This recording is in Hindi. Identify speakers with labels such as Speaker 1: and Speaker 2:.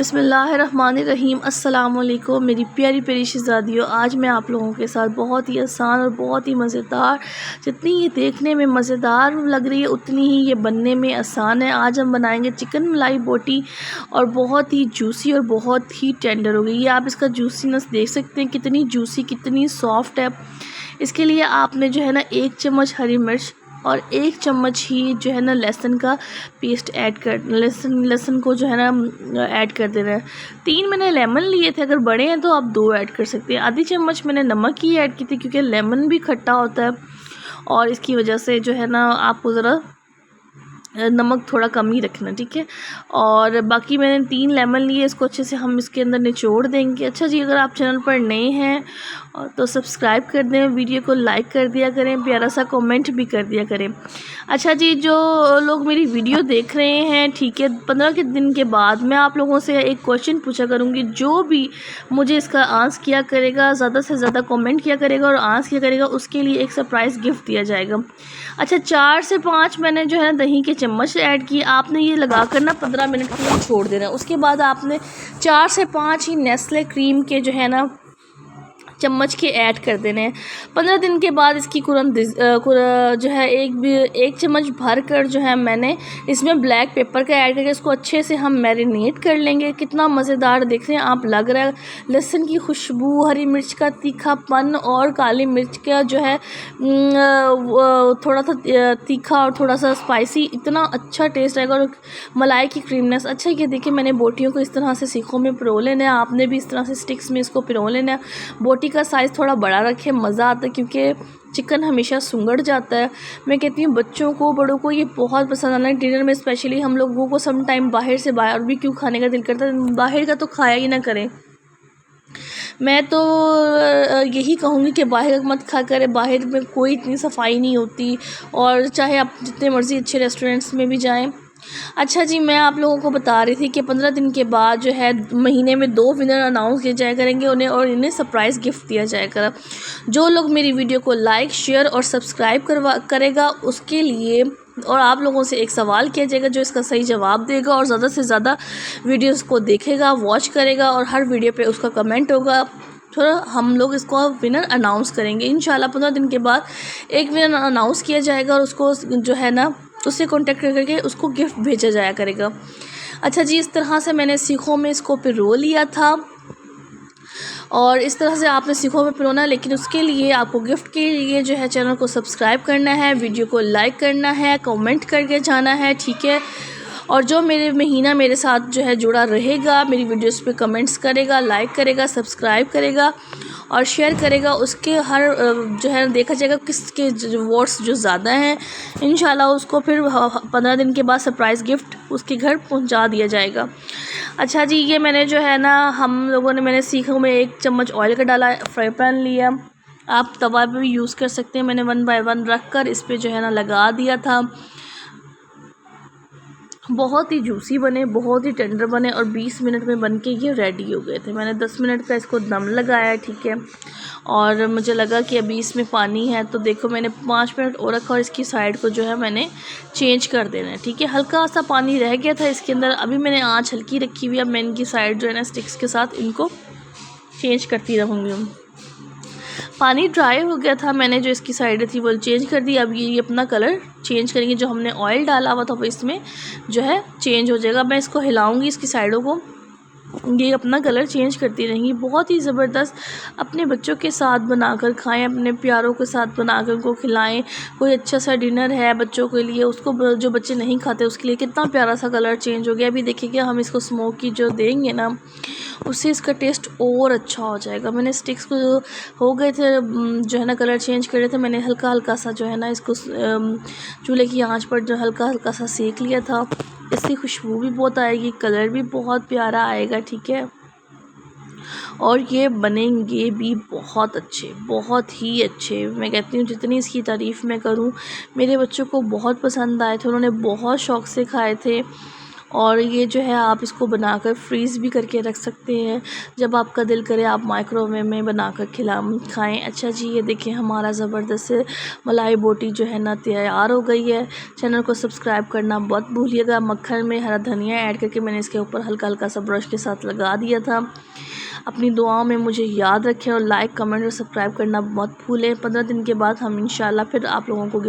Speaker 1: बिस्मिल्लाहिर्रहमानिर्रहीम। अस्सलाम वालेकुम मेरी प्यारी प्यारी शहज़ादियों। आज मैं आप लोगों के साथ बहुत ही आसान और बहुत ही मज़ेदार, जितनी ये देखने में मज़ेदार लग रही है उतनी ही ये बनने में आसान है। आज हम बनाएंगे चिकन मलाई बोटी और बहुत ही जूसी और बहुत ही टेंडर होगी ये। आप इसका जूसीनेस देख सकते हैं, कितनी जूसी कितनी सॉफ्ट है। इसके लिए आपने जो है ना 1 चम्मच हरी मिर्च और 1 चम्मच ही जो है ना लहसुन का पेस्ट ऐड कर लहसुन को जो है ना ऐड कर देना है। 3 मैंने लेमन लिए थे, अगर बड़े हैं तो आप 2 ऐड कर सकते हैं। आधी चम्मच मैंने नमक ही ऐड की थी क्योंकि लेमन भी खट्टा होता है और इसकी वजह से जो है ना आपको ज़रा नमक थोड़ा कम ही रखना, ठीक है। और बाकी मैंने 3 लेमन लिए, इसको अच्छे से हम इसके अंदर निचोड़ देंगे। अच्छा जी, अगर आप चैनल पर नए हैं तो सब्सक्राइब कर दें, वीडियो को लाइक कर दिया करें, प्यारा सा कमेंट भी कर दिया करें। अच्छा जी, जो लोग मेरी वीडियो देख रहे हैं, ठीक है, 15 के दिन के बाद मैं आप लोगों से एक क्वेश्चन पूछा करूँगी। जो भी मुझे इसका आंसर किया करेगा, ज़्यादा से ज़्यादा कमेंट किया करेगा और आंसर किया करेगा, उसके लिए एक सरप्राइज़ गिफ्ट दिया जाएगा। अच्छा, 4 से 5 मैंने जो है ना दही के चम्मच ऐड किए। आपने ये लगा कर ना 15 मिनट के लिए छोड़ देना। उसके बाद आपने 4 से 5 ही नेस्ले क्रीम के जो है ना चम्मच के ऐड कर देने हैं। 15 दिन के बाद इसकी जो है एक चम्मच भर कर जो है मैंने इसमें ब्लैक पेपर का ऐड करके इसको अच्छे से हम मैरिनेट कर लेंगे। कितना मज़ेदार देख रहे हैं आप लग रहा है। लहसुन की खुशबू, हरी मिर्च का तीखापन और काली मिर्च का जो है थोड़ा सा तीखा और थोड़ा सा स्पाइसी, इतना अच्छा टेस्ट आएगा। और मलाई की क्रीमनेस। अच्छा, ये देखिए मैंने बोटियों को इस तरह से सीखों में पिरो लेना है। आपने भी इस तरह से स्टिक्स में इसको पिरो लेना है। बोटी का साइज़ थोड़ा बड़ा रखें, मज़ा आता है क्योंकि चिकन हमेशा सुंगड़ जाता है। मैं कहती हूँ बच्चों को बड़ों को ये बहुत पसंद आना है। डिनर में स्पेशली हम लोगों को सम टाइम बाहर भी क्यों खाने का दिल करता है, बाहर का तो खाया ही ना करें। मैं तो यही कहूँगी कि बाहर का मत खा करें, बाहर में कोई इतनी सफाई नहीं होती। और चाहे आप जितने मर्ज़ी अच्छे रेस्टोरेंट्स में भी जाएं। अच्छा जी, मैं आप लोगों को बता रही थी कि 15 दिन के बाद जो है महीने में 2 विनर अनाउंस किए जाया करेंगे उन्हें, और इन्हें सरप्राइज़ गिफ्ट दिया जाएगा। जो लोग मेरी वीडियो को लाइक, शेयर और सब्सक्राइब करेगा उसके लिए, और आप लोगों से एक सवाल किया जाएगा जो इसका सही जवाब देगा और ज़्यादा से ज़्यादा वीडियोस को देखेगा, वॉच करेगा और हर वीडियो पे उसका कमेंट होगा, थोड़ा हम लोग इसको विनर अनाउंस करेंगे। इंशाल्लाह 15 दिन के बाद एक विनर अनाउंस किया जाएगा और उसको जो है ना उससे कॉन्टेक्ट करके उसको गिफ्ट भेजा जाया करेगा। अच्छा जी, इस तरह से मैंने सीखों में इसको पिरो लिया था और इस तरह से आपने सीखों में पिरोना। लेकिन उसके लिए आपको गिफ्ट के लिए जो है चैनल को सब्सक्राइब करना है, वीडियो को लाइक करना है, कमेंट करके जाना है, ठीक है। और जो मेरे साथ जो है जुड़ा रहेगा, मेरी वीडियोस पे कमेंट्स करेगा, लाइक करेगा, सब्सक्राइब करेगा और शेयर करेगा, उसके हर जो है देखा जाएगा किसके वोट्स जो ज़्यादा हैं। इंशाल्लाह उसको फिर 15 दिन के बाद सरप्राइज़ गिफ्ट उसके घर पहुंचा दिया जाएगा। अच्छा जी, ये मैंने जो है ना मैंने सीखों में 1 चम्मच ऑयल का डाला, फ्राई पैन लिया, आप तवा पे भी यूज़ कर सकते हैं। मैंने 1 बाय 1 रख कर इस पर जो है ना लगा दिया था। बहुत ही जूसी बने, बहुत ही टेंडर बने और 20 मिनट में बन के ये रेडी हो गए थे। मैंने 10 मिनट का इसको दम लगाया, ठीक है। और मुझे लगा कि अभी इसमें पानी है, तो देखो मैंने 5 मिनट और रखा और इसकी साइड को जो है मैंने चेंज कर देना है, ठीक है। हल्का सा पानी रह गया था इसके अंदर, अभी मैंने आँच हल्की रखी हुई है। अब मैं इनकी साइड जो है ना स्टिक्स के साथ इनको चेंज करती रहूँगी। पानी ड्राई हो गया था, मैंने जो इसकी साइड थी वो चेंज कर दी। अब ये अपना कलर चेंज करेंगे, जो हमने ऑयल डाला हुआ था वो इसमें जो है चेंज हो जाएगा। मैं इसको हिलाऊंगी इसकी साइडों को, ये अपना कलर चेंज करती रहेंगी। बहुत ही ज़बरदस्त, अपने बच्चों के साथ बनाकर खाएं, अपने प्यारों के साथ बनाकर उनको खिलाएं। कोई अच्छा सा डिनर है बच्चों के लिए, उसको जो बच्चे नहीं खाते उसके लिए कितना प्यारा सा कलर चेंज हो गया। अभी देखिएगा हम इसको स्मोकी जो देंगे ना, उससे इसका टेस्ट और अच्छा हो जाएगा। मैंने स्टिक्स को हो गए थे जो है ना कलर चेंज कर रहे थे, मैंने हल्का हल्का सा जो है ना इसको चूल्हे की आंच पर जो हल्का हल्का सा सेक लिया था। इसकी खुशबू भी बहुत आएगी, कलर भी बहुत प्यारा आएगा, ठीक है। और ये बनेंगे भी बहुत अच्छे, बहुत ही अच्छे। मैं कहती हूँ जितनी इसकी तारीफ़ मैं करूँ, मेरे बच्चों को बहुत पसंद आए थे, उन्होंने बहुत शौक़ से खाए थे और ये जो है आप इसको बनाकर फ्रीज़ भी करके रख सकते हैं, जब आपका दिल करे आप माइक्रोवेव में बनाकर खाएं। अच्छा जी, ये देखिए हमारा ज़बरदस्त से मलाई बोटी जो है ना तैयार हो गई है। चैनल को सब्सक्राइब करना मत भूलिएगा। मक्खन में हरा धनिया ऐड करके मैंने इसके ऊपर हल्का हल्का सा ब्रश के साथ लगा दिया था। अपनी दुआओं में मुझे याद रखें और लाइक कमेंट और सब्सक्राइब करना मत भूलें। 15 दिन के बाद हम इंशाल्लाह फिर आप लोगों को